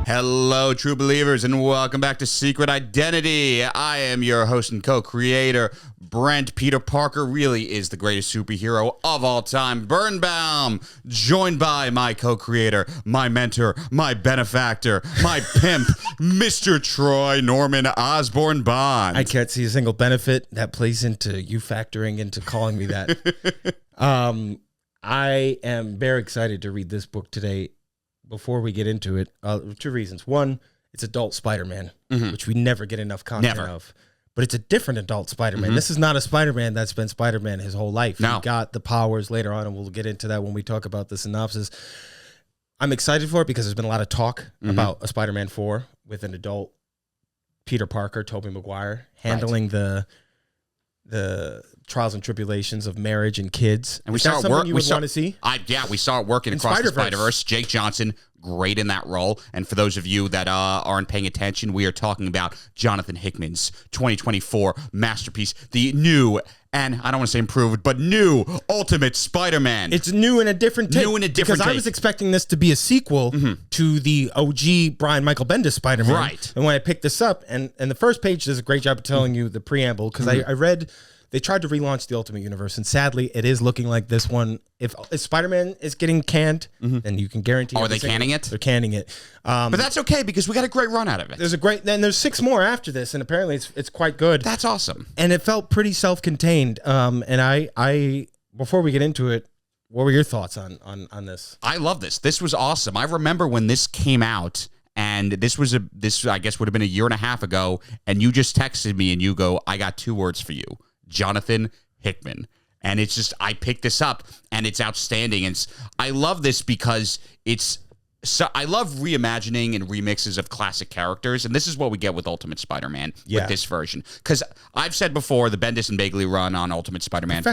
Hello, true believers, and welcome back to Secret Identity. I am your host and co-creator, Brent. Peter Parker really is the greatest superhero of all time, Birnbaum, joined by my co-creator, my mentor, my benefactor, my pimp, Mr. Troy Norman Osborne Bond. I can't see a single benefit that plays into you factoring into calling me that. I am very excited to read this book today. Before we get into it, two reasons. One, it's adult Spider-Man, which we never get enough content of. But it's a different adult Spider-Man. This is not a Spider-Man that's been Spider-Man his whole life. No. He got the powers later on, and we'll get into that when we talk about the synopsis. I'm excited for it because there's been a lot of talk about a Spider-Man 4 with an adult Peter Parker, Tobey Maguire, handling the trials and tribulations of marriage and kids. And we saw it work. You would want to see? We saw it working across the Spider-Verse. Jake Johnson, great in that role. And for those of you that aren't paying attention, we are talking about Jonathan Hickman's 2024 masterpiece, the new, and I don't want to say improved, but new Ultimate Spider-Man. It's new in a different take. Because I was expecting this to be a sequel to the OG Brian Michael Bendis Spider-Man. Right. And when I picked this up, and the first page does a great job of telling you the preamble, because I read... They tried to relaunch the Ultimate Universe, and sadly, it is looking like this one. If Spider-Man is getting canned, then you can guarantee. Are they canning it? They're canning it. But that's okay because we got a great run out of it. There's 6 more after this, and apparently it's quite good. That's awesome. And it felt pretty self-contained. And I before we get into it, what were your thoughts on this? I love this. This was awesome. I remember when this came out. And this I guess would have been a year and a half ago, and you just texted me and you go, I got 2 words for you. Jonathan Hickman. And it's just, I picked this up and it's outstanding. And I love this because I love reimagining and remixes of classic characters. And this is what we get with Ultimate Spider-Man with this version. Because I've said before, the Bendis and Bagley run on Ultimate Spider-Man.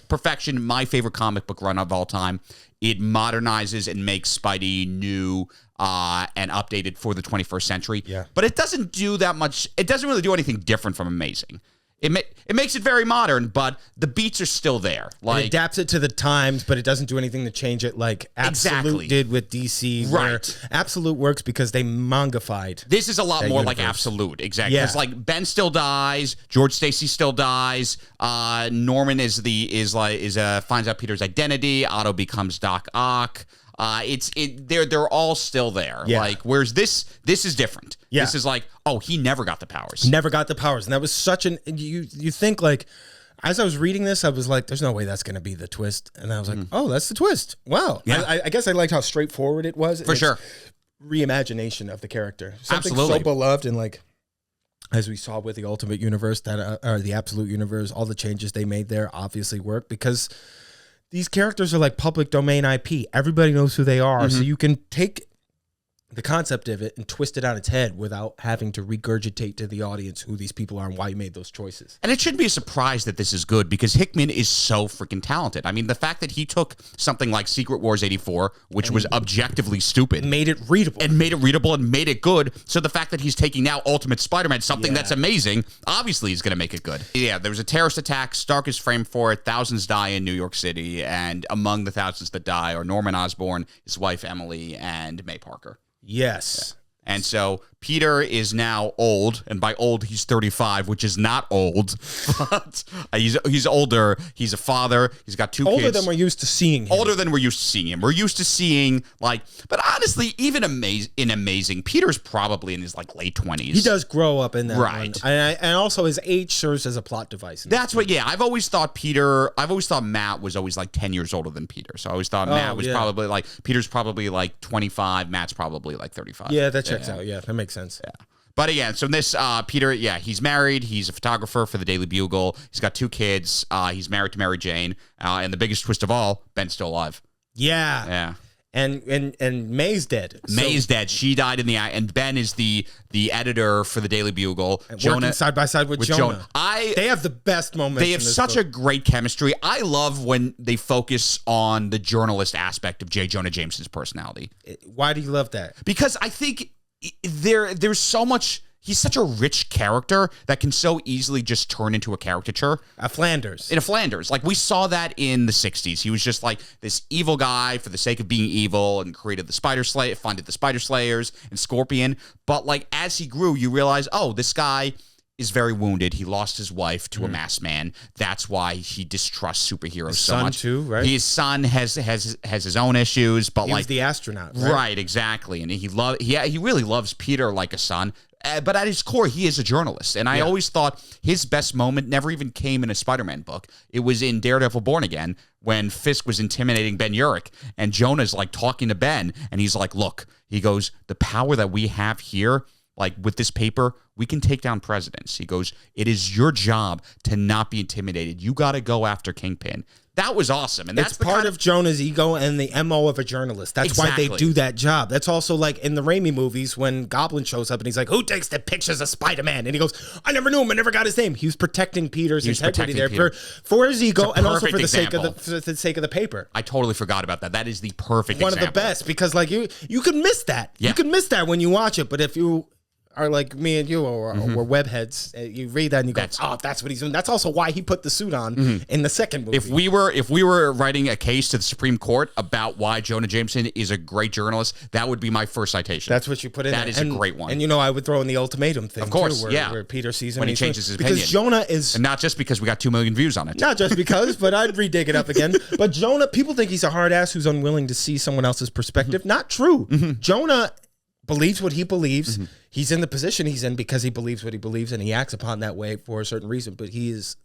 Perfection, my favorite comic book run of all time. It modernizes and makes Spidey new and updated for the 21st century. Yeah. But it doesn't do that much. It doesn't really do anything different from Amazing. It makes it very modern, but the beats are still there. Like, it adapts it to the times, but it doesn't do anything to change it like Absolute did with DC. Right. Absolute works because they mangified. This is a lot more like Absolute. Exactly. Yeah. It's like Ben still dies, George Stacy still dies, Norman finds out Peter's identity, Otto becomes Doc Ock. They're all still there. Yeah. Like, whereas this is different. Yeah. This is like, oh, he never got the powers. Never got the powers. And that was such you think like, as I was reading this, I was like, there's no way that's going to be the twist. And I was like, oh, that's the twist. Wow. Yeah. I guess I liked how straightforward it was. For sure. Reimagination of the character. Something Absolutely. so beloved and like, as we saw with the Ultimate Universe, or the Absolute Universe, all the changes they made there obviously work because these characters are like public domain IP. Everybody knows who they are. So you can take the concept of it and twist it on its head without having to regurgitate to the audience who these people are and why you made those choices. And it shouldn't be a surprise that this is good because Hickman is so freaking talented. I mean, the fact that he took something like Secret Wars 84, which was objectively stupid, Made it readable. and made it good. So the fact that he's taking now Ultimate Spider-Man, something that's amazing, obviously he's going to make it good. Yeah, there was a terrorist attack. Stark is framed for it. Thousands die in New York City. And among the thousands that die are Norman Osborn, his wife Emily, and May Parker. Yes. And so Peter is now old, and by old, he's 35, which is not old, but he's older. He's a father. He's got 2 kids. Older than we're used to seeing him. Older than we're used to seeing him. We're used to seeing, like, but honestly, even in Amazing, Peter's probably in his, like, late 20s. He does grow up in that Right. one. And also his age serves as a plot device. That's what, I've always thought Matt was always, like, 10 years older than Peter. So I always thought Matt was probably, like, Peter's probably, like, 25. Matt's probably, like, 35. Yeah, that checks out. Yeah, that makes sense. Yeah. But again, so this Peter, he's married. He's a photographer for the Daily Bugle. He's got 2 kids. He's married to Mary Jane. And the biggest twist of all, Ben's still alive. Yeah. Yeah. And May's dead. May's dead. She died in the eye. And Ben is the editor for the Daily Bugle. Jonah side by side with Jonah. They have the best moments. They have such a great chemistry. I love when they focus on the journalist aspect of J. Jonah Jameson's personality. Why do you love that? Because I think there's so much he's such a rich character that can so easily just turn into a caricature. A Flanders. In a Flanders. Like, we saw that in the 60s. He was just like this evil guy for the sake of being evil and created the funded the Spider Slayers and Scorpion. But, like, as he grew, you realize, oh, this guy is very wounded. He lost his wife to a masked man. That's why he distrusts superheroes so much. His son too, right? His son has his own issues, but He like was the astronaut, right? Right, exactly. And he really loves Peter like a son. But at his core, he is a journalist. And I always thought his best moment never even came in a Spider-Man book. It was in Daredevil Born Again when Fisk was intimidating Ben Urich. And Jonah's like talking to Ben. And he's like, look, he goes, the power that we have here, like with this paper, we can take down presidents. He goes, it is your job to not be intimidated. You got to go after Kingpin. That was awesome. And that's it's part of Jonah's ego and the MO of a journalist. That's why they do that job. That's also like in the Raimi movies when Goblin shows up and he's like, who takes the pictures of Spider-Man? And he goes, I never knew him. I never got his name. He was protecting Peter's integrity there for his ego and also for the sake of the paper. I totally forgot about that. That is the perfect One example. of the best because like you can miss that. Yeah. You can miss that when you watch it. But if you are like me and you or web heads, you read that and you go, oh, that's what he's doing. That's also why he put the suit on in the second movie. If we were writing a case to the Supreme Court about why Jonah Jameson is a great journalist, that would be my first citation. That's what you put in That is a great one. And I would throw in the ultimatum thing, of course, too, where Peter sees him when he changes his opinion. Because Jonah is... And not just because we got 2 million views on it. Not just because, but I'd re-dig it up again. But Jonah, people think he's a hard ass who's unwilling to see someone else's perspective. Not true. Jonah believes what he believes. He's in the position he's in because he believes what he believes, and he acts upon that way for a certain reason. But he is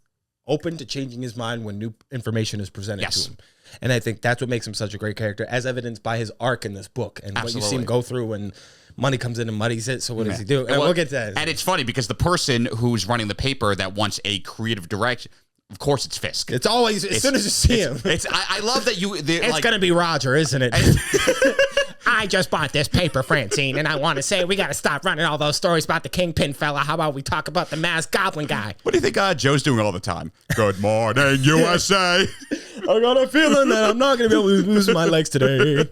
open to changing his mind when new information is presented to him. And I think that's what makes him such a great character, as evidenced by his arc in this book and what you see him go through when money comes in and muddies it. So what does he do? And we'll get to that. And it's funny because the person who's running the paper that wants a creative direction, of course, it's Fisk. It's always as soon as you see him. I love that you. It's gonna be Roger, isn't it? I just bought this paper, Francine, and I want to say we got to stop running all those stories about the Kingpin fella. How about we talk about the masked Goblin guy? What do you think Joe's doing all the time? Good morning, USA. I got a feeling that I'm not gonna be able to lose my legs today.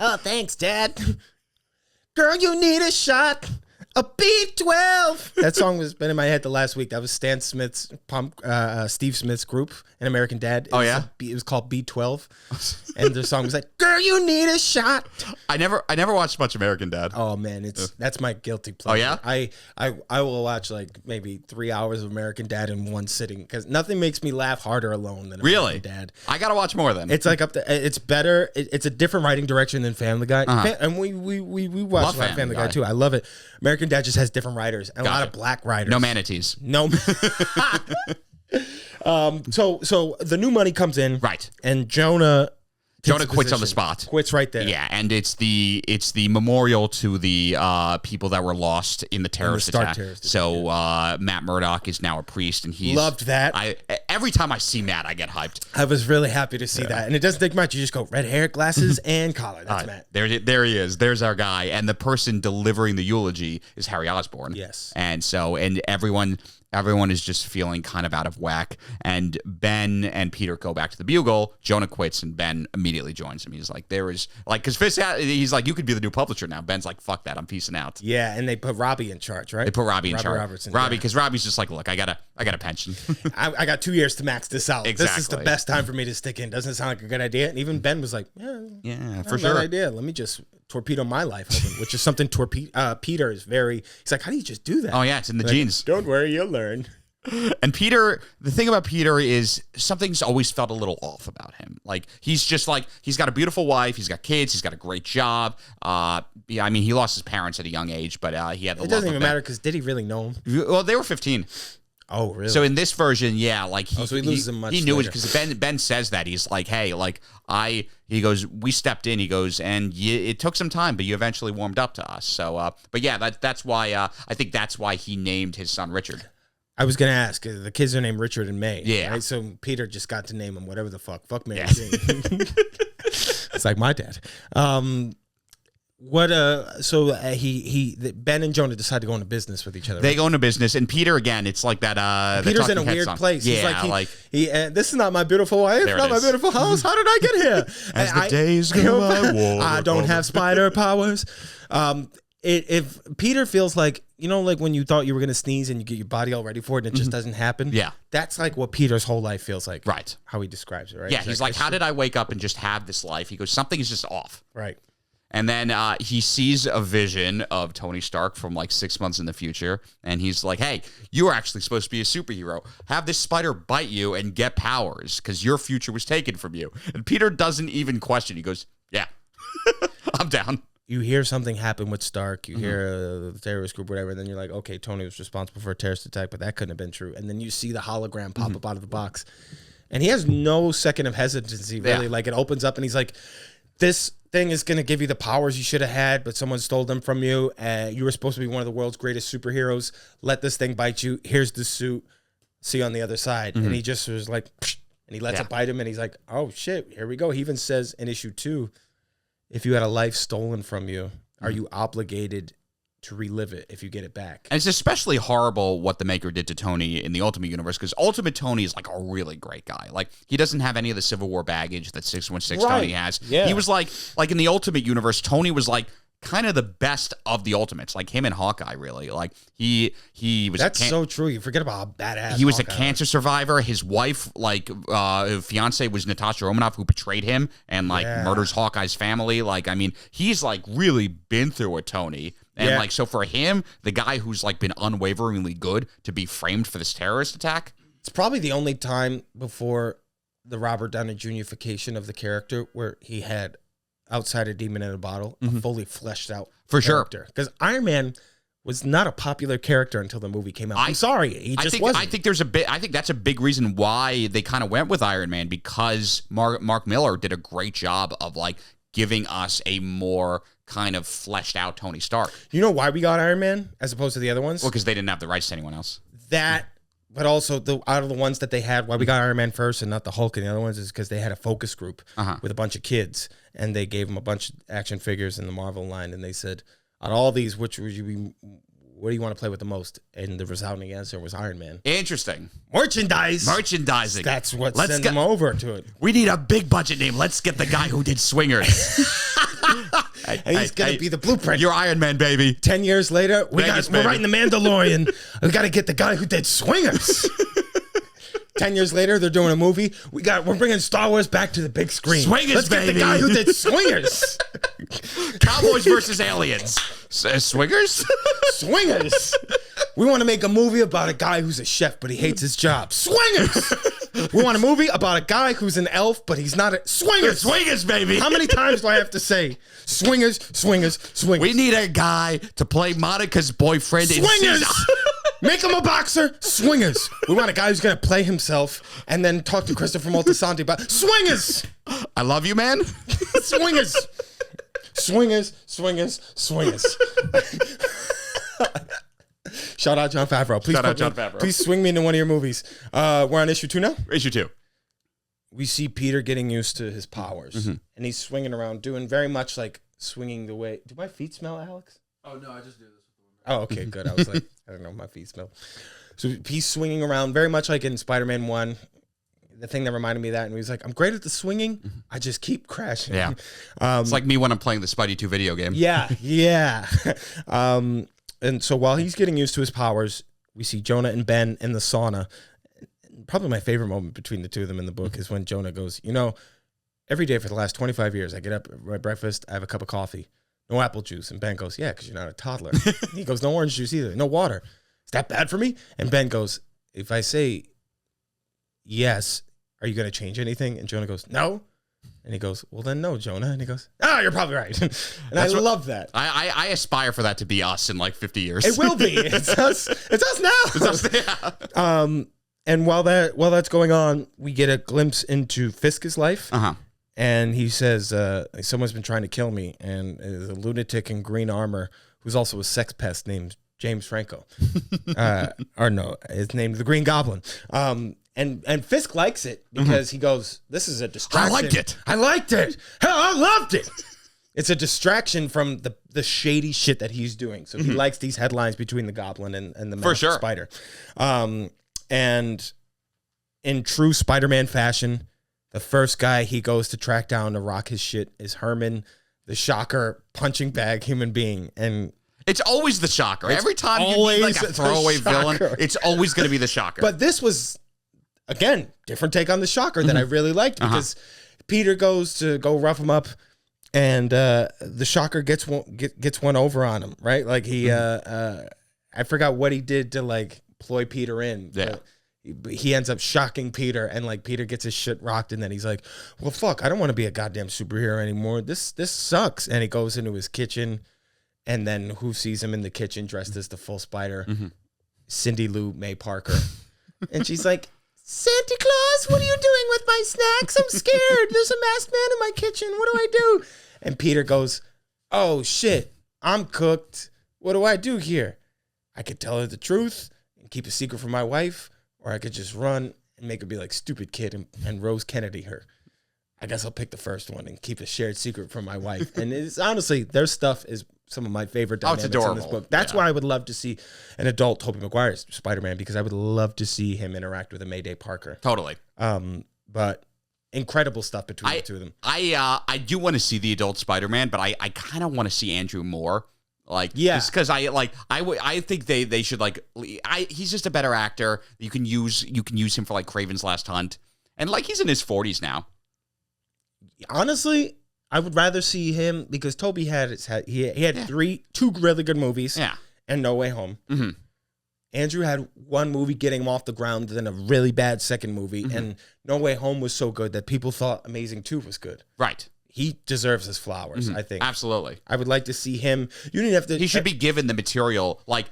Oh, thanks, Dad. Girl, you need a shot. A B12. That song has been in my head the last week. That was Stan Smith's Steve Smith's group in American Dad. It was called B12, and the song was like, "Girl, you need a shot." I never watched much American Dad. Oh man, that's my guilty pleasure. Oh yeah, I will watch like maybe 3 hours of American Dad in one sitting because nothing makes me laugh harder alone than American Dad. I gotta watch more then. It's like it's better. It's a different writing direction than Family Guy, and we watch Family Guy too. I love it. American Dad just has different writers and a lot of black writers. No manatees. No. So the new money comes in, right? And Jonah quits on the spot. Quits right there. Yeah, and it's the memorial to the people that were lost in the terrorist attack. So Matt Murdock is now a priest, and he's loved that. Every time I see Matt, I get hyped. I was really happy to see that, and it doesn't take much. You just go red hair, glasses, and collar. That's Matt. There he is. There's our guy, and the person delivering the eulogy is Harry Osborn. Yes, and everyone is just feeling kind of out of whack. And Ben and Peter go back to the Bugle. Jonah quits, and Ben immediately joins him. He's like, because Fisk, he's like, you could be the new publisher now. Ben's like, fuck that, I'm peacing out. Yeah, and they put Robbie in charge, right? They put Robbie in charge. Robertson, because Robbie's just like, look, I got a pension. I got 2 years to max this out. Exactly. This is the best time for me to stick in. Doesn't it sound like a good idea? And even Ben was like, yeah, for sure. Bad idea. Let me just torpedo my life, which is something Peter is very. He's like, how do you just do that? Oh yeah, it's in the genes. Don't worry, you'll learn. And Peter, the thing about Peter is something's always felt a little off about him. Like, he's just like, he's got a beautiful wife, he's got kids, he's got a great job. I mean, he lost his parents at a young age, but he had the love. It doesn't even matter because did he really know him? Well, they were 15. Oh, really? So in this version, yeah, like so he loses him much. He knew later. it because Ben says that he's like, hey, like he goes, we stepped in. He goes, and it took some time, but you eventually warmed up to us. So, but yeah, that's why I think that's why he named his son Richard. I was gonna ask. The kids are named Richard and May. Yeah. Right? So Peter just got to name him whatever the fuck. Fuck Mary Yeah. Jane. It's like my dad. Ben and Jonah decide to go into business with each other. They go into business, and Peter again. It's like that. Peter's in a weird place. Yeah, he's like this is not my beautiful wife, not my beautiful house. How did I get here? As the days go by, I don't have spider powers. if Peter feels like, like when you thought you were going to sneeze and you get your body all ready for it and it just doesn't happen. Yeah. That's like what Peter's whole life feels like. Right. How he describes it, right? Yeah, he's like, how did I wake up and just have this life? He goes, something is just off. Right. And then he sees a vision of Tony Stark from like 6 months in the future. And he's like, hey, you're actually supposed to be a superhero. Have this spider bite you and get powers because your future was taken from you. And Peter doesn't even question. He goes, yeah, I'm down. You hear something happen with Stark, you hear the terrorist group, whatever, and then you're like, okay, Tony was responsible for a terrorist attack, but that couldn't have been true. And then you see the hologram pop up out of the box. And he has no second of hesitancy, really. Yeah. Like, it opens up and he's like, this thing is going to give you the powers you should have had, but someone stole them from you. You were supposed to be one of the world's greatest superheroes. Let this thing bite you. Here's the suit. See you on the other side. And he just was like, psh, and he lets it bite him, and he's like, oh, shit, here we go. He even says in issue 2, if you had a life stolen from you, are you obligated to relive it if you get it back? And it's especially horrible what the Maker did to Tony in the Ultimate Universe, because Ultimate Tony is like a really great guy. Like, he doesn't have any of the Civil War baggage that 616 Tony has. Yeah. He was like in the Ultimate Universe, Tony was like kind of the best of the Ultimates, like him and Hawkeye, really. Like, he was That's so true. You forget about how badass he was Hawkeye a cancer survivor. His wife, fiance was Natasha Romanoff, who betrayed him and murders Hawkeye's family. Like, I mean, he's like really been through it, Tony. And so for him, the guy who's like been unwaveringly good to be framed for this terrorist attack. It's probably the only time before the Robert Downey Jr.ification of the character where he had, outside a demon in a bottle, a fully fleshed out character. Because Iron Man was not a popular character until the movie came out. I'm sorry, he just wasn't. I think that's a big reason why they kind of went with Iron Man, because Mark Miller did a great job of like giving us a more kind of fleshed out Tony Stark. You know why we got Iron Man as opposed to the other ones? Well, because they didn't have the rights to anyone else. But also, out of the ones that they had, why we got Iron Man first and not the Hulk and the other ones is because they had a focus group with a bunch of kids, and they gave them a bunch of action figures in the Marvel line, and they said, out of all these, what do you want to play with the most? And the resounding answer was Iron Man. Interesting. Merchandising. That's what sent them over to it. We need a big budget name. Let's get the guy who did Swingers. And he's going to be the blueprint. You're Iron Man, baby. 10 years later, we're writing The Mandalorian. We got to get the guy who did Swingers. 10 years later, they're doing a movie. We're bringing Star Wars back to the big screen. Swingers, Let's get the guy who did Swingers. Cowboys versus aliens. Swingers? Swingers. We want to make a movie about a guy who's a chef, but he hates his job. Swingers. We want a movie about a guy who's an elf, but he's not a... Swingers. Swingers, baby. How many times do I have to say swingers, swingers, swingers? We need a guy to play Monica's boyfriend. Swingers. Make him a boxer. Swingers. We want a guy who's going to play himself and then talk to Christopher Moltisanti about swingers. I love you, man. Swingers. Swingers, swingers, swingers. Shout out Jon Favreau. Please swing me into one of your movies. We're on issue 2 now? Issue 2. We see Peter getting used to his powers. And he's swinging around, doing very much like swinging the way... Do my feet smell, Alex? Oh, no, I just do this. Oh, okay, good. I was like, I don't know, my feet smell. So he's swinging around very much like in Spider-Man 1. The thing that reminded me of that, and he was like, I'm great at the swinging. I just keep crashing. Yeah. It's like me when I'm playing the Spidey 2 video game. Yeah. And so while he's getting used to his powers, we see Jonah and Ben in the sauna. Probably my favorite moment between the two of them in the book is when Jonah goes, every day for the last 25 years, I get up at breakfast, I have a cup of coffee. No apple juice. And Ben goes, yeah, because you're not a toddler. He goes, no orange juice either. No water. Is that bad for me? And Ben goes, if I say yes, are you going to change anything? And Jonah goes, no. And he goes, well, then no, Jonah. And he goes, you're probably right. And I love that. I aspire for that to be us in like 50 years. It will be. It's us now. It's us, yeah. And while that's going on, we get a glimpse into Fisk's life. And he says, someone's been trying to kill me. And there's a lunatic in green armor who's also a sex pest named James Franco. Or no, his name's the Green Goblin. And Fisk likes it because he goes, this is a distraction. I liked it. Hell, I loved it. It's a distraction from the shady shit that he's doing. So he likes these headlines between the Goblin and the masked Spider. And in true Spider-Man fashion, the first guy he goes to track down to rock his shit is Herman, the shocker punching bag human being. And It's always the shocker. It's Every time you always need like a the throwaway villain, shocker. it's always going to be the shocker. But this was, again, different take on the shocker that I really liked because Peter goes to go rough him up, and the shocker gets one over on him, right? Like he, I forgot what he did to like ploy Peter in. Yeah. He ends up shocking Peter, and like Peter gets his shit rocked, and then he's like, "Well, fuck, I don't want to be a goddamn superhero anymore. This sucks." And he goes into his kitchen, and then who sees him in the kitchen dressed as the full Spider? Cindy Lou May Parker, and she's like, "Santa Claus, what are you doing with my snacks? I'm scared. There's a masked man in my kitchen. What do I do?" And Peter goes, "Oh shit, I'm cooked. What do I do here? I could tell her the truth and keep a secret from my wife, or I could just run and make her be like stupid kid and Rose Kennedy her. I guess I'll pick the first one and keep a shared secret from my wife." And it's honestly, their stuff is some of my favorite dynamics in this book. That's why I would love to see an adult Tobey Maguire's Spider-Man, because I would love to see him interact with a Mayday Parker. Totally. But incredible stuff between the two of them. I do want to see the adult Spider-Man, but I kind of want to see Andrew more. Like, yeah, because I think they should like, he's just a better actor. You can use him for like Kraven's Last Hunt, and like he's in his 40s now. Honestly, I would rather see him, because Toby had two really good movies. Yeah. And No Way Home. Mm-hmm. Andrew had one movie getting him off the ground, then a really bad second movie, and No Way Home was so good that people thought Amazing 2 was good. Right. He deserves his flowers, I think. Absolutely. I would like to see him. You didn't have to. He should be given the material like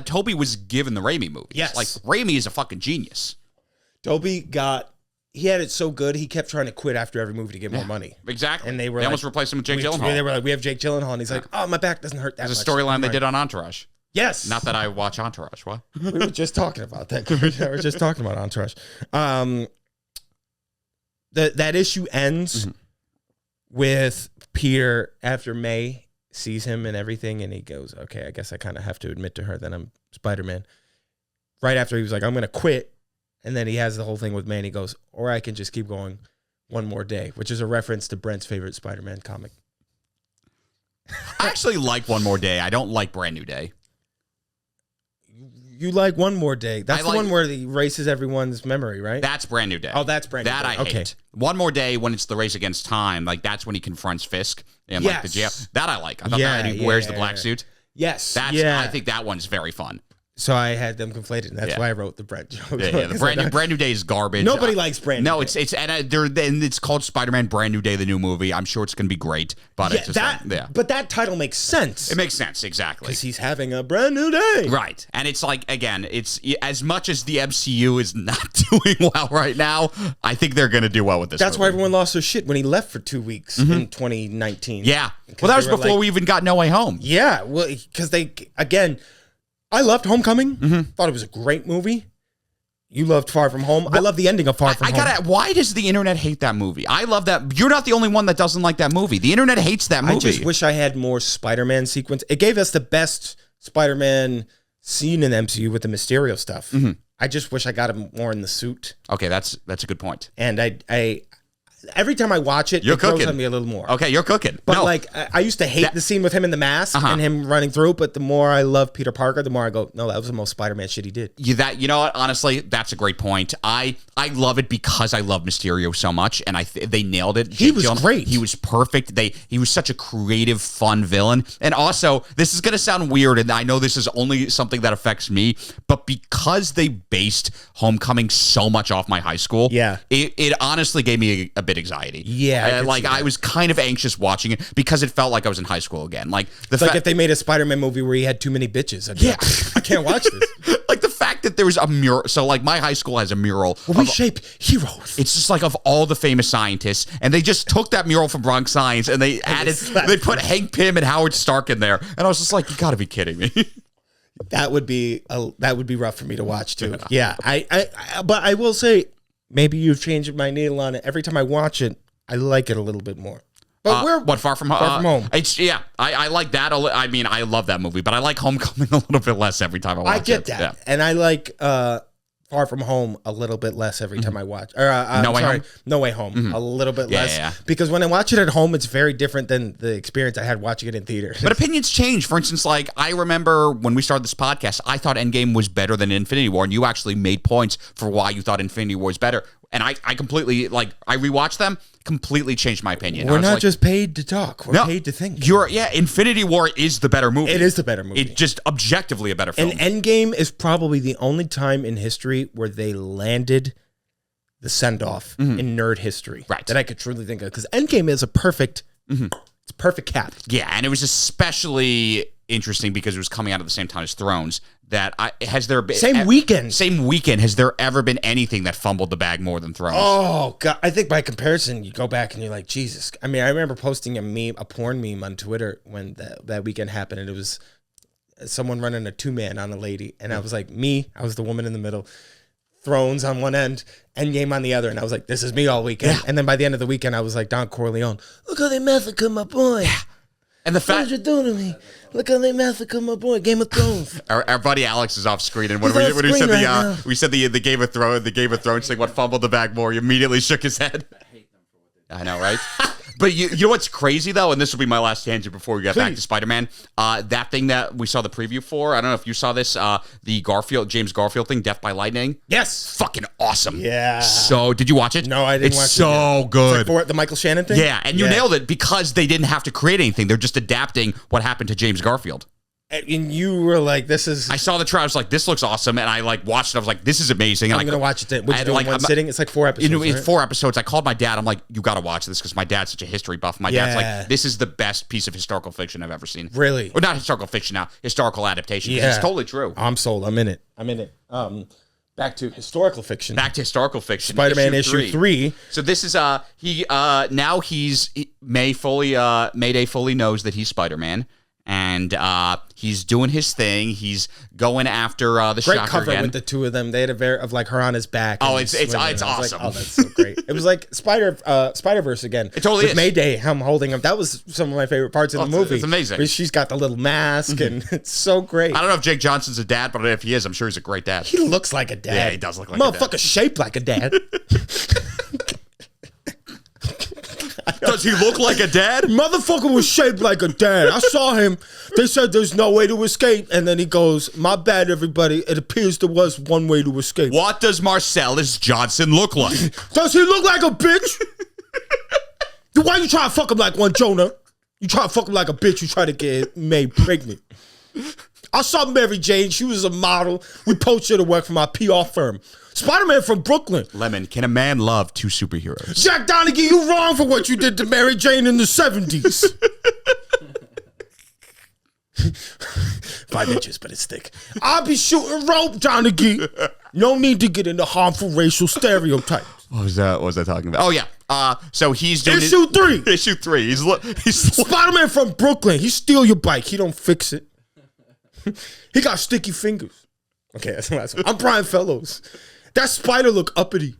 Toby was given the Raimi movies. Yes. Like Raimi is a fucking genius. Toby he had it so good, he kept trying to quit after every movie to get more money. Exactly. And they almost replaced him with Jake Gyllenhaal. They were like, "We have Jake Gyllenhaal," and he's like, "Oh, my back doesn't hurt that much." There's a storyline they did on Entourage. Yes. Not that I watch Entourage. What? We were just talking about that. We were just talking about Entourage. That issue ends with Peter after May sees him and everything, and he goes, "Okay, I guess I kind of have to admit to her that I'm Spider-Man." Right after he was like, "I'm going to quit." And then he has the whole thing with May, and he goes, "Or I can just keep going one more day," which is a reference to Brent's favorite Spider-Man comic. I actually like One More Day. I don't like Brand New Day. You like One More Day. That's the one where he erases everyone's memory, right? That's Brand New Day. Oh, that's Brand New Day. That I hate. One More Day, when it's the race against time, like that's when he confronts Fisk in like the jail. That I like. I thought that he wears the black suit. Yes. I think that one's very fun. So I had them conflated, and that's why I wrote the Brent joke. Yeah. The brand new Day is garbage. Nobody likes Brand New Day. And it's called Spider-Man Brand New Day, the new movie. I'm sure it's going to be great, but it's just But that title makes sense. It makes sense, exactly. Because he's having a brand new day. Right. And it's like, again, it's as much as the MCU is not doing well right now, I think they're going to do well with this That's movie. why everyone lost their shit when he left for 2 weeks in 2019. Yeah. Well, that was before we even got No Way Home. Yeah. Well, because I loved Homecoming. Thought it was a great movie. You loved Far From Home. I love the ending of Far From Home. Why does the internet hate that movie? I love that. You're not the only one that doesn't like that movie. The internet hates that movie. I just wish I had more Spider-Man sequence. It gave us the best Spider-Man scene in the MCU with the Mysterio stuff. I just wish I got him more in the suit. Okay, that's a good point. And I every time I watch it, it grows on me a little more. Okay, you're cooking. But I used to hate the scene with him in the mask and him running through. But the more I love Peter Parker, the more I go, no, that was the most Spider-Man shit he did. You know what? Honestly, that's a great point. I love it because I love Mysterio so much, and they nailed it. He was great. He was perfect. He was such a creative, fun villain. And also, this is going to sound weird, and I know this is only something that affects me, but because they based Homecoming so much off my high school, it honestly gave me a bit anxiety. Yeah, I was kind of anxious watching it because it felt like I was in high school again. Like if they made a Spider-Man movie where he had too many bitches, I'd be like, I can't watch this. Like the fact that there was a mural. So like my high school has a mural. Well, we shape heroes. It's just like of all the famous scientists, and they just took that mural from Bronx Science and they they put Hank Pym and Howard Stark in there, and I was just like, you got to be kidding me. That would be rough for me to watch too. Yeah, but I will say, maybe you've changed my needle on it. Every time I watch it, I like it a little bit more. But Far From Home? I like that. I mean, I love that movie, but I like Homecoming a little bit less every time I watch it. I get that. Yeah. And I like Far From Home a little bit less every time I watch. Or No Way Home? No Way Home. A little bit less. yeah. Because when I watch it at home, it's very different than the experience I had watching it in theater. But opinions change. For instance, like I remember when we started this podcast, I thought Endgame was better than Infinity War, and you actually made points for why you thought Infinity War was better. And I completely, like, I rewatched them, completely changed my opinion. We're not just paid to talk. We're paid to think. Infinity War is the better movie. It is the better movie. It's just objectively a better film. And Endgame is probably the only time in history where they landed the send-off in nerd history. Right. That I could truly think of. Because Endgame is a perfect, it's a perfect cap. Yeah, and it was especially interesting because it was coming out at the same time as Thrones. Has there been Same weekend. Has there ever been anything that fumbled the bag more than Thrones? Oh God! I think by comparison, you go back and you're like, Jesus. I mean, I remember posting a porn meme on Twitter when that weekend happened, and it was someone running a 2-man on a lady, and I was like, I was the woman in the middle, Thrones on one end, Endgame on the other, and I was like, this is me all weekend. Yeah. And then by the end of the weekend, I was like Don Corleone. Look how they massacred my boy. Yeah. And the fact what you doing to me? Look how they massacred my boy. Game of Thrones. Our buddy Alex is off screen, and when we said we said the Game of Thrones thing, what fumbled the bag more? He immediately shook his head. I know, right? But you know what's crazy though, and this will be my last tangent before we get back to Spider-Man. That thing that we saw the preview for, I don't know if you saw this, the James Garfield thing, Death by Lightning. Yes, fucking awesome. Yeah. So did you watch it? No, I didn't watch it. It's so good. It's like the Michael Shannon thing. Yeah, and you nailed it because they didn't have to create anything. They're just adapting what happened to James Garfield. And you were like, "This is." I saw the trailer. I was like, "This looks awesome," and I watched it. I was like, "This is amazing." And I'm gonna watch it. Would you do it in one sitting? It's like 4 episodes. It's right? 4 episodes. I called my dad. I'm like, "You got to watch this," because my dad's such a history buff. My dad's like, "This is the best piece of historical fiction I've ever seen." Really? Or not historical fiction now, historical adaptation. Yeah, it's totally true. I'm sold. I'm in it. Back to historical fiction. Spider-Man issue 3. So this is now Mayday fully knows that he's Spider-Man. And he's doing his thing. He's going after the Shocker Shocker cover again. with the two of them. They had of like her on his back. Oh, it's awesome. Like, oh, that's so great. It was like Spider-Verse again. It totally with is. Mayday, him holding him. That was some of my favorite parts of the movie. It's amazing. She's got the little mask, and it's so great. I don't know if Jake Johnson's a dad, but if he is, I'm sure he's a great dad. He looks like a dad. Yeah, he does look like a dad. Motherfucker shaped like a dad. Does he look like a dad? Motherfucker was shaped like a dad. I saw him. They said there's no way to escape. And then he goes, my bad, everybody. It appears there was one way to escape. What does Marcellus Johnson look like? Does he look like a bitch? Why you try to fuck him like one, Jonah? You try to fuck him like a bitch. You try to get made pregnant. I saw Mary Jane. She was a model. We poached her to work for my PR firm. Spider-Man from Brooklyn. Lemon, can a man love two superheroes? Jack Donaghy, you wrong for what you did to Mary Jane in the 70s. 5 inches, but it's thick. I'll be shooting rope, Donaghy. No need to get into harmful racial stereotypes. What was that talking about? Oh, yeah. So he's doing Issue 3. Issue 3. He's Spider-Man from Brooklyn. He steal your bike. He don't fix it. He got sticky fingers. Okay, that's the last one. I'm Brian Fellows. That spider look uppity.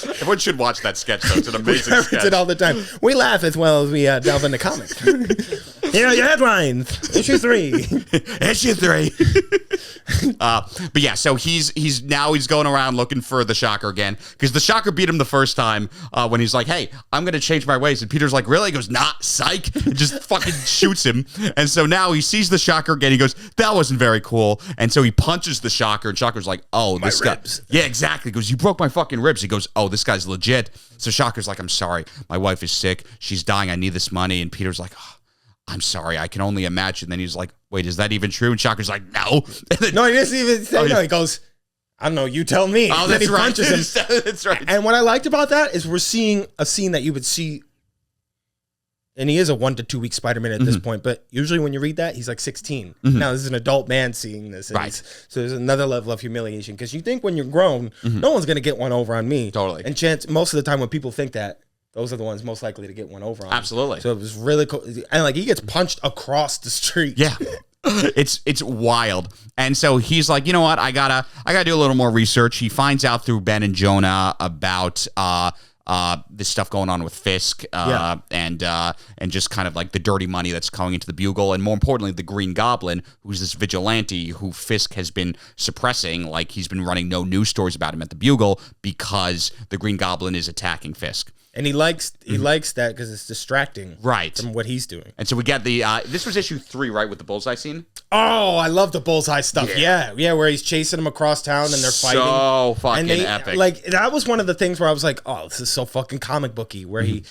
Everyone should watch that sketch, though. It's an amazing sketch. We it all the time. We laugh as well as we delve into comics. Here are your headlines. Issue 3. Issue 3. But yeah, so he's going around looking for the Shocker again, because the Shocker beat him the first time when he's like, hey, I'm going to change my ways. And Peter's like, really? He goes, nah, psych. And just fucking shoots him. And so now he sees the Shocker again. He goes, that wasn't very cool. And so he punches the Shocker, and Shocker's like, oh, this guy. Ribs. Yeah, exactly. He goes, you broke my fucking ribs. He goes, oh, this guy's legit. So Shocker's like, I'm sorry. My wife is sick. She's dying. I need this money. And Peter's like, oh, I'm sorry. I can only imagine. Then he's like, wait, is that even true? And Shocker's like, no. No, he doesn't even say no. He goes, I don't know. You tell me. Oh, then that's he right. punches him. That's right. And what I liked about that is we're seeing a scene that you would see. And he is a 1 to 2 week Spider-Man at this point. But usually when you read that, he's like 16. Now, this is an adult man seeing this. And right. So there's another level of humiliation. Because you think when you're grown, no one's going to get one over on me. Totally. And most of the time when people think that, those are the ones most likely to get one over on. Absolutely. Me. So it was really cool. And like he gets punched across the street. Yeah. It's wild. And so he's like, you know what? I gotta do a little more research. He finds out through Ben and Jonah about this stuff going on with Fisk, and just kind of like the dirty money that's coming into the Bugle, and more importantly, the Green Goblin, who's this vigilante who Fisk has been suppressing. Like, he's been running no news stories about him at the Bugle because the Green Goblin is attacking Fisk. And he likes that because it's distracting, right, from what he's doing. And so we get the this was issue 3, right, with the bullseye scene. Oh, I love the bullseye stuff. Yeah, where he's chasing him across town and they're fighting. So fucking epic. Like, that was one of the things where I was like, oh, this is so fucking comic booky. Where he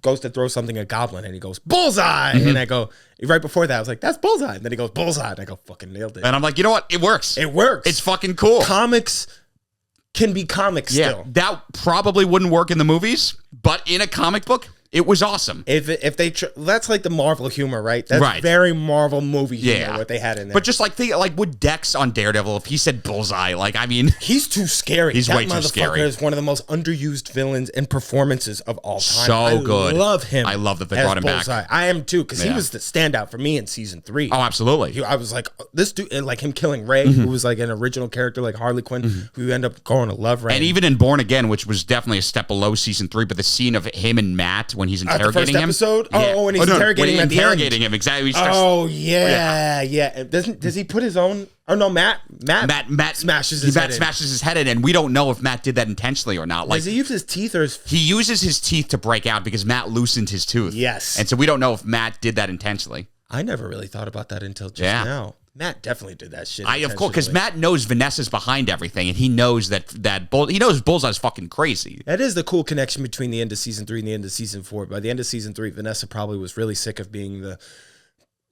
goes to throw something at Goblin and he goes bullseye, and I go right before that I was like, that's bullseye, and then he goes bullseye, and I go, fucking nailed it. And I'm like, you know what? It works. It works. It's fucking cool. Comics can be comics still. That probably wouldn't work in the movies, but in a comic book, it was awesome. If they that's like the Marvel humor, right? That's very Marvel movie humor, what they had in there. But just like would Dex on Daredevil, if he said bullseye, like, I mean, he's too scary. He's way too scary. Is one of the most underused villains and performances of all time. So good. I love him. I love that they brought him bullseye. back. I am too, because he was the standout for me in season 3. Oh, absolutely. I was like, this dude, and like him killing Ray, who was like an original character like Harley Quinn, who ended up going to love Ray. And even in Born Again, which was definitely a step below season 3, but the scene of him and Matt when he's interrogating him. Episode? Oh, when he's interrogating him at the end. Him, exactly. Yeah. Does he put his own? Oh no, Matt smashes his head. Smashes his head in, and we don't know if Matt did that intentionally or not. Like, does he use his teeth or he uses his teeth to break out because Matt loosened his tooth. Yes, and so we don't know if Matt did that intentionally. I never really thought about that until just now. Matt definitely did that shit. Of course, because Matt knows Vanessa's behind everything, and he knows he knows Bullseye's fucking crazy. That is the cool connection between the end of season 3 and the end of season 4. By the end of season 3, Vanessa probably was really sick of being the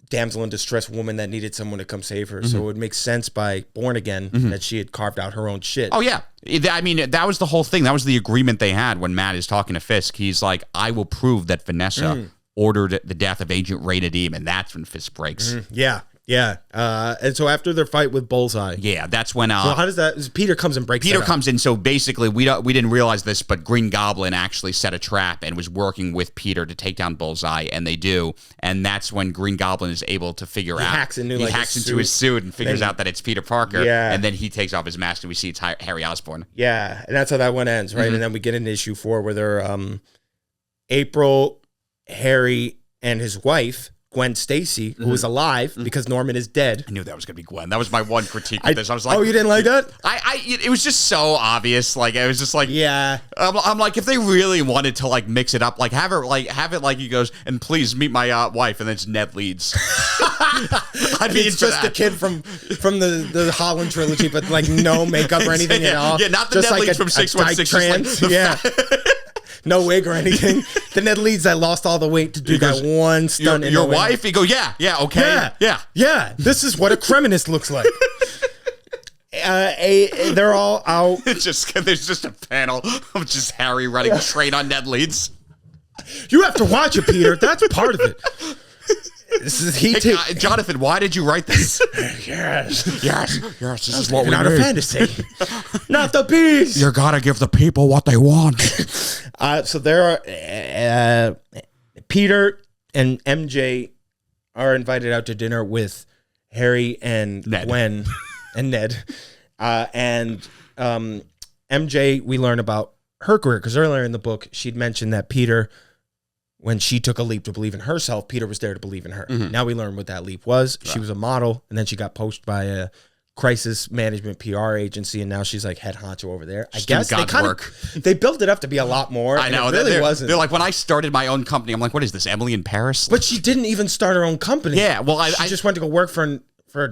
damsel in distress woman that needed someone to come save her. So it would make sense by Born Again that she had carved out her own shit. Oh yeah, I mean, that was the whole thing. That was the agreement they had when Matt is talking to Fisk. He's like, "I will prove that Vanessa ordered the death of Agent Ray Nadeem," and that's when Fisk breaks. Yeah. And so after their fight with Bullseye. Yeah, that's when... so how does that... Peter comes and breaks Peter comes in, so basically, we didn't realize this, but Green Goblin actually set a trap and was working with Peter to take down Bullseye, and they do. And that's when Green Goblin is able to figure out... He hacks into his suit and figures out that it's Peter Parker, and then he takes off his mask and we see it's Harry Osborn. Yeah, and that's how that one ends, right? And then we get into issue 4 where they're April, Harry, and his wife... Gwen Stacy, who is alive because Norman is dead. I knew that was going to be Gwen. That was my one critique with this. I was like, oh, you didn't like that? It was just so obvious. Like, it was just like, yeah. I'm like, if they really wanted to like mix it up, like have it like he goes, and please meet my wife, and then it's Ned Leeds. I mean, it's just the kid from the Holland trilogy, but like no makeup or anything at all. Yeah, not the just Ned like Leeds from 616. Yeah. No wig or anything. The Ned Leeds that lost all the weight to do that one stunt. Your wife? You go, yeah, okay. Yeah. This is what a criminalist looks like. They're all out. There's just a panel of just Harry running straight on Ned Leeds. You have to watch it, Peter. That's part of it. Jonathan, why did you write this? Yes. This is what we not need. A fantasy. Not the beast. You gotta give the people what they want. So there are Peter and MJ are invited out to dinner with Harry and Gwen and Ned. And MJ, we learn about her career because earlier in the book she'd mentioned that Peter, when she took a leap to believe in herself, Peter was there to believe in her. Now we learn what that leap was. She was a model, and then she got poached by a crisis management PR agency, and now she's like head honcho over there. I guess they built it up to be a lot more. I know. It really wasn't. They're like, when I started my own company, I'm like, what is this, Emily in Paris? But she didn't even start her own company. Yeah, well, she just went to go work for a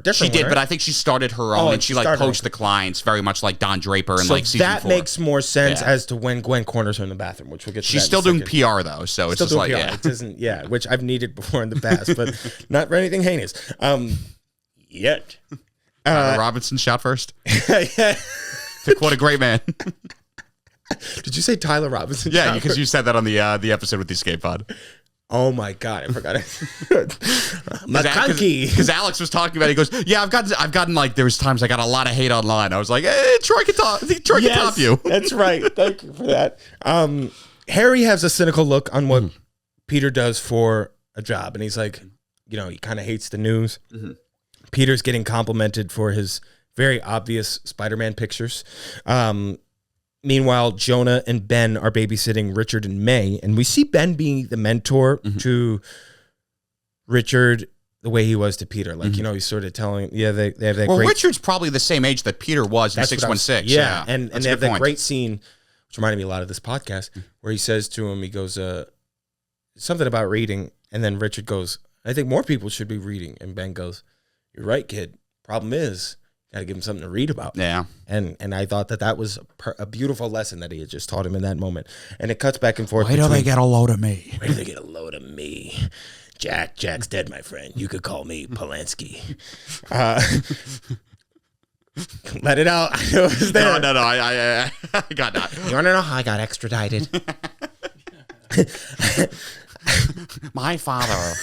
different She did, one, right? but I think she started her own, and she like poached the clients very much like Don Draper in like season 4. That makes more sense as to when Gwen corners her in the bathroom, which we'll get to. She's still doing PR though, so it's just like PR. It isn't, which I've needed before in the past, but not for anything heinous. Yet. Robinson shot first. To quote a great man. Did you say Tyler Robinson? Yeah, because you said that on the episode with the Escape Pod. Oh my God, I forgot it. McConkie. Because Alex was talking about it. He goes, yeah, I've gotten like, there was times I got a lot of hate online. I was like, Troy can top you. That's right. Thank you for that. Harry has a cynical look on what Peter does for a job. And he's like, he kind of hates the news. Peter's getting complimented for his very obvious Spider-Man pictures. Meanwhile, Jonah and Ben are babysitting Richard and May, and we see Ben being the mentor to Richard the way he was to Peter. Like, he's sort of telling, they have that great... Richard's probably the same age that Peter was in 616. Yeah, and they have that great scene, which reminded me a lot of this podcast, where he says to him, he goes, something about reading, and then Richard goes, I think more people should be reading. And Ben goes, you're right, kid. Problem is, got to give him something to read about. Yeah. And I thought that was a beautiful lesson that he had just taught him in that moment. And it cuts back and forth. Why do they get a load of me? Why do they get a load of me? Jack's dead, my friend. You could call me Polanski. Let it out. I know it's there. No, I got that. You want to know how I got extradited? My father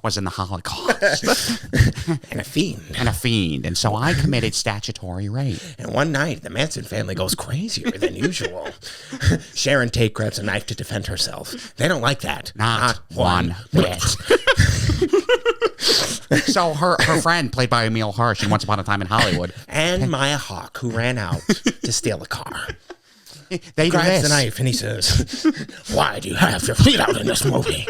was in the Holocaust. And a fiend. And so I committed statutory rape. And one night, the Manson family goes crazier than usual. Sharon Tate grabs a knife to defend herself. They don't like that. Not one bit. So her friend, played by Emile Hirsch in Once Upon a Time in Hollywood. And Maya Hawke, who ran out to steal a car. They grabs the knife and he says, why do you have your feet out in this movie?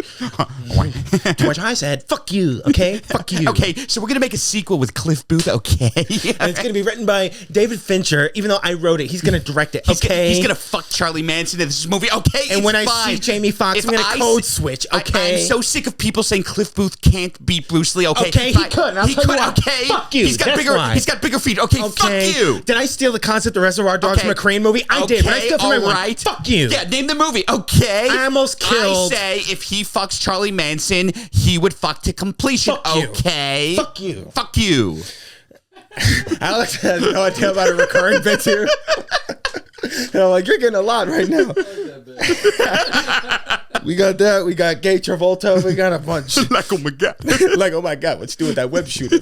To which I said, fuck you, okay? Fuck you. Okay, so we're going to make a sequel with Cliff Booth, okay? And it's going to be written by David Fincher. Even though I wrote it, he's going to direct it, okay? He's going to fuck Charlie Manson in this movie, okay? And when I see Jamie Foxx, I'm going to code switch, okay? I'm so sick of people saying Cliff Booth can't beat Bruce Lee, okay? Okay, he could. He could, okay? Fuck you. He's got bigger feet, okay? Fuck you. Did I steal the concept of Reservoir Dogs from a Crane movie? I did, but I still from right. Fuck you. Yeah, name the movie. Okay. I almost killed. I say if he fucks Charlie Manson, he would fuck to completion. Fuck you. Okay. Fuck you. Fuck you. Alex has no idea about a recurring bit here. And I'm like, you're getting a lot right now. We got that. We got Gay Travolta. We got a bunch. Like, oh my God. Like, oh my God, what's doing with that web shooter?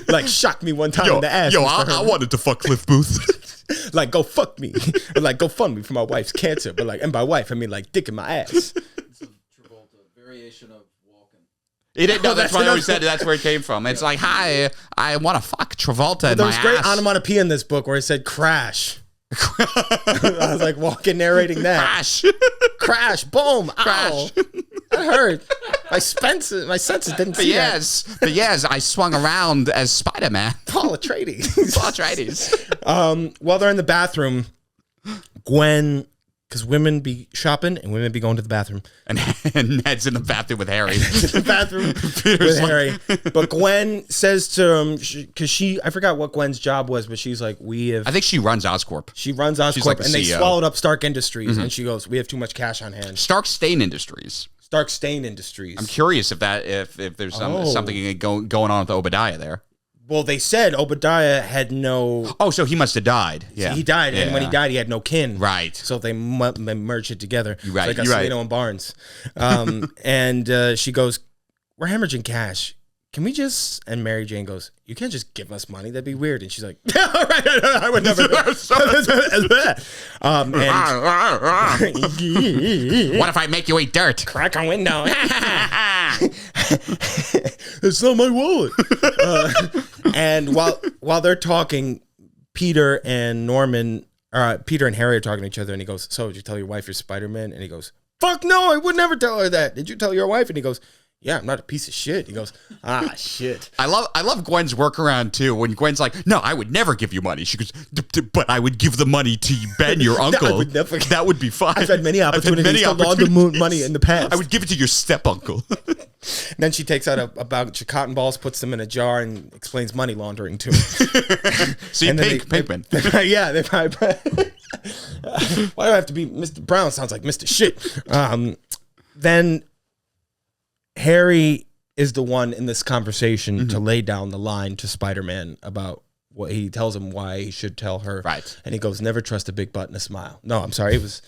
Like shocked me one time in the ass. I wanted to fuck Cliff Booth. Like, go fuck me. Or like, go fund me for my wife's cancer. But like, and by wife, I mean like dick in my ass. It's a Travolta variation of Walken. That's why I always said that's where it came from. It's like, hi, I want to fuck Travolta in my ass. There was great onomatopoeia in this book where it said crash. I was like walking narrating that. Crash, boom, crash. Ow. That hurt. My senses didn't see that. But yes, I swung around as Spider-Man. Paul Atreides. While they're in the bathroom, Gwen, because women be shopping and women be going to the bathroom. And Ned's in the bathroom with Harry. With Harry. But Gwen says to him, because I forgot what Gwen's job was, but she's like, I think she runs Oscorp. She runs Oscorp, like and they swallowed up Stark Industries. And she goes, we have too much cash on hand. Stark Stain Industries. I'm curious if there's something going on with Obadiah there. Well, they said Obadiah had no... Oh, so he must have died. Yeah. So he died, and when he died, he had no kin. Right. So they merged it together. You're right. Like Celino and Barnes. And she goes, we're hemorrhaging cash. Can we just... And Mary Jane goes, you can't just give us money. That'd be weird. And she's like, all right, I would never... What if I make you eat dirt? Crack a window. It's not my wallet. And while they're talking, Peter and Harry are talking to each other, and he goes, so did you tell your wife you're Spider-Man? And he goes, fuck no, I would never tell her that. Did you tell your wife? And he goes, yeah, I'm not a piece of shit. He goes, shit. I love Gwen's workaround too. When Gwen's like, no, I would never give you money. She goes, but I would give the money to Ben, your uncle. That would be fine. I've had many opportunities to launder money in the past. I would give it to your step uncle. Then she takes out a bunch of cotton balls, puts them in a jar, and explains money laundering to him. See, Pinkman. Yeah, they probably. Why do I have to be Mr. Brown? Sounds like Mr. Shit. Then Harry is the one in this conversation to lay down the line to Spider-Man about what he tells him why he should tell her. Right. And he goes, never trust a big butt and a smile. No, I'm sorry. It was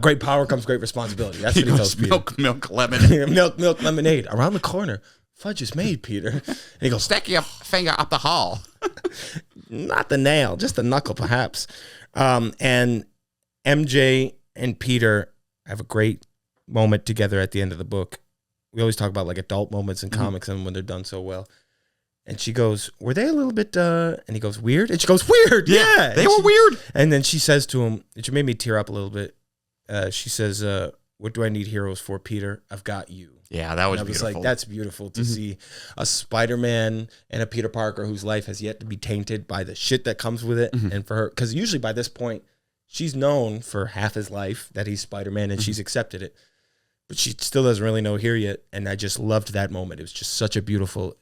great power comes great responsibility. That's what he tells Peter. Milk, lemonade. milk, lemonade. Around the corner. Fudge is made, Peter. And he goes, stick your finger up the hall. Not the nail, just the knuckle, perhaps. And MJ and Peter have a great moment together at the end of the book. We always talk about like adult moments in comics and when they're done so well. And she goes, were they a little bit, and he goes, weird? And she goes, weird, yeah. They were weird. And then she says to him, it made me tear up a little bit. She says, what do I need heroes for, Peter? I've got you. Yeah, that was And I was beautiful. like, that's beautiful to see a Spider-Man and a Peter Parker whose life has yet to be tainted by the shit that comes with it. And for her, because usually by this point, she's known for half his life that he's Spider-Man and she's accepted it. But she still doesn't really know here yet. And I just loved that moment. It was just such a beautiful,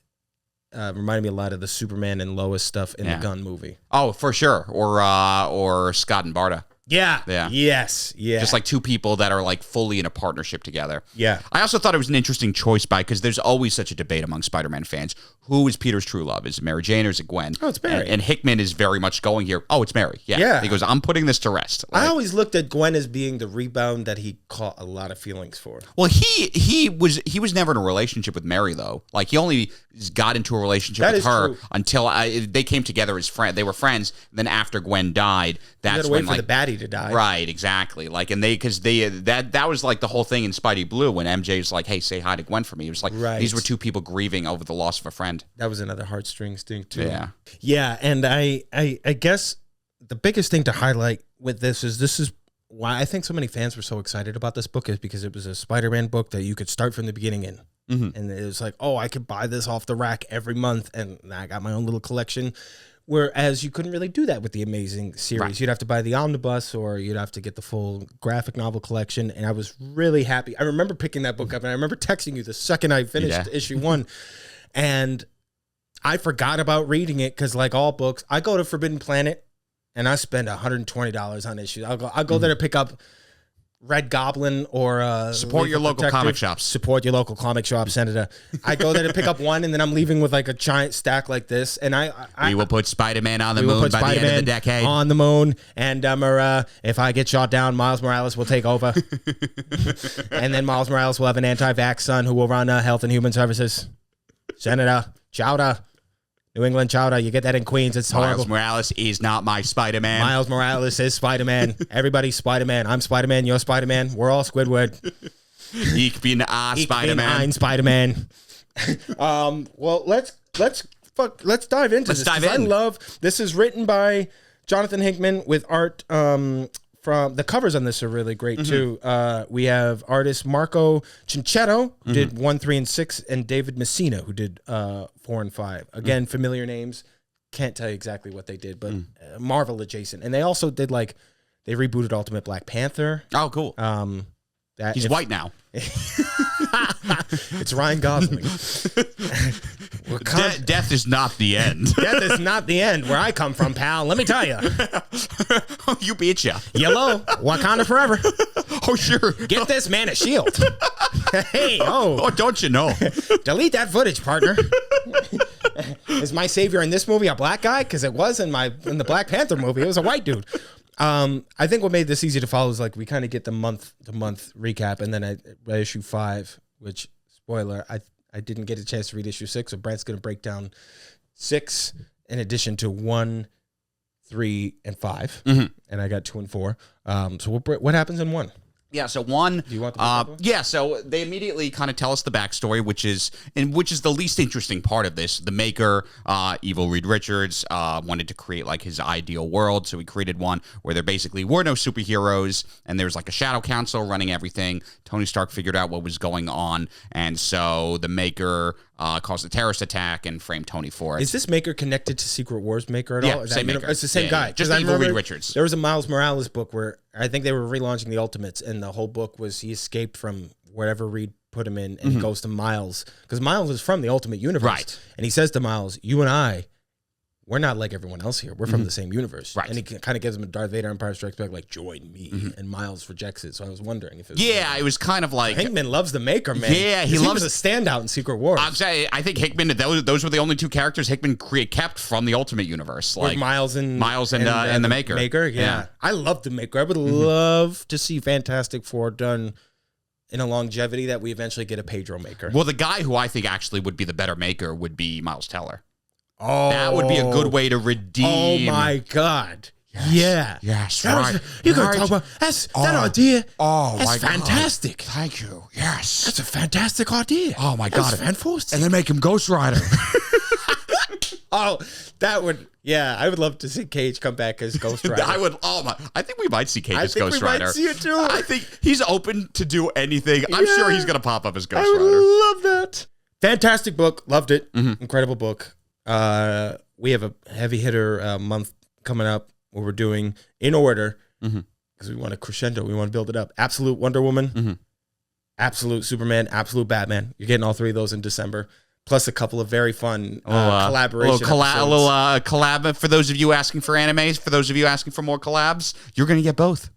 reminded me a lot of the Superman and Lois stuff in the Gunn movie. Oh, for sure. Or Scott and Barda. Yeah. Yeah. Yes. Yeah. Just like two people that are like fully in a partnership together. Yeah. I also thought it was an interesting choice because there's always such a debate among Spider-Man fans. Who is Peter's true love? Is it Mary Jane or is it Gwen? Oh, it's Mary. And Hickman is very much going here. Oh, it's Mary. Yeah. Yeah. He goes, I'm putting this to rest. I always looked at Gwen as being the rebound that he caught a lot of feelings for. Well, he was never in a relationship with Mary though. Like he only got into a relationship That with is her true. until they came together as friends. They were friends. Then after Gwen died, You that's gotta when wait for like the baddie to die. right, exactly. Like and that was like the whole thing in Spidey Blue when MJ's like, hey, say hi to Gwen for me. It was like Right. these were two people grieving over the loss of a friend. That was another heartstrings thing too. Yeah. Yeah, and I guess the biggest thing to highlight with this is why I think so many fans were so excited about this book is because it was a Spider-Man book that you could start from the beginning in. And it was like, oh, I could buy this off the rack every month, and I got my own little collection. Whereas you couldn't really do that with the Amazing series. Right. You'd have to buy the omnibus or you'd have to get the full graphic novel collection. And I was really happy. I remember picking that book up, and I remember texting you the second I finished issue 1. And I forgot about reading it because, like all books, I go to Forbidden Planet and I spend $120 on issues. I'll go there to pick up Red Goblin or Support your local comic shops. Support your local comic shop, Senator. I go there to pick up one, and then I'm leaving with like a giant stack like this. And We will put Spider-Man on the we will moon put by the end of the Spider-Man decade. on the moon, and if I get shot down, Miles Morales will take over, and then Miles Morales will have an anti-vax son who will run Health and Human Services. Senator Chowder, New England Chowder, you get that in Queens. It's horrible. Miles Morales is not my Spider-Man. Miles Morales is Spider-Man. Everybody's Spider-Man. I'm Spider-Man. You're Spider-Man. We're all Squidward. Ich bin a Spider-Man. I'm Spider-Man. Well, let's dive into this. dive 'Cause in. I love this. Is written by Jonathan Hickman with art from the covers on this are really great too. We have artist Marco Cinchetto who did 1, 3, and 6, and David Messina who did 4 and 5. Again, familiar names. Can't tell you exactly what they did, but Marvel adjacent. And they also did they rebooted Ultimate Black Panther. Oh, cool. He's white now. It's Ryan Gosling. Death is not the end. Death is not the end. Where I come from, pal. Let me tell you. You betcha. Yellow, Wakanda forever. Oh, sure. Get this man a shield. Hey, Oh, don't you know? delete that footage, partner. Is my savior in this movie a black guy? Because it was in the Black Panther movie. It was a white dude. I think what made this easy to follow is we kind of get the month to month recap, and then at issue 5, which spoiler, I didn't get a chance to read issue 6, so Brent's going to break down 6 in addition to 1, 3, and 5, and I got 2 and 4. So what happens in 1? Yeah, so 1. Do you want the yeah, so they immediately kind of tell us the backstory, which is the least interesting part of this. The maker, Evil Reed Richards, wanted to create his ideal world, so he created one where there basically were no superheroes, and there's a shadow council running everything. Tony Stark figured out what was going on, and so the maker caused a terrorist attack and framed Tony for it. Is this maker connected to Secret Wars maker at all? Is same that maker. It's the same guy. Just 'Cause I Evil Reed remember Richards. There was a Miles Morales book where I think they were relaunching the Ultimates, and the whole book was he escaped from wherever Reed put him in, and he goes to Miles because Miles is from the Ultimate Universe, Right? And he says to Miles, "You and I, we're not like everyone else here. We're from the same universe." Right. And he kind of gives him a Darth Vader Empire Strikes Back, join me. And Miles rejects it. So I was wondering if it was Yeah, it was kind of like... Hickman loves the maker, man. Yeah, he 'Cause loves- was a standout in Secret Wars. I'm saying, I think Hickman, those were the only two characters Hickman kept from the Ultimate Universe. With Miles and the Maker. Maker, yeah. I love the Maker. I would love to see Fantastic Four done in a longevity that we eventually get a Pedro Maker. Well, the guy who I think actually would be the better Maker would be Miles Teller. Oh, That would be a good way to redeem. Oh my God! Yeah, Yes, that right. you gotta Right. talk about that idea. Oh, That's my God. fantastic. Thank you. Yes. That's a fantastic idea. Oh, my That's God. fantastic. And then make him Ghost Rider. Oh, that would. Yeah, I would love to see Cage come back as Ghost Rider. I would. Oh my! I think we might see Cage I as think Ghost we Rider. might see it too. I think he's open to do anything. I'm Yeah. sure he's gonna pop up as Ghost I would Rider. love that. Fantastic book. Loved it. Mhm. Incredible book. We have a heavy hitter month coming up where we're doing in order because we want to crescendo. We want to build it up. Absolute Wonder Woman, Absolute Superman, Absolute Batman. You're getting all three of those in December. Plus a couple of very fun collaboration A little collab for those of you asking for animes. For those of you asking for more collabs, you're going to get both.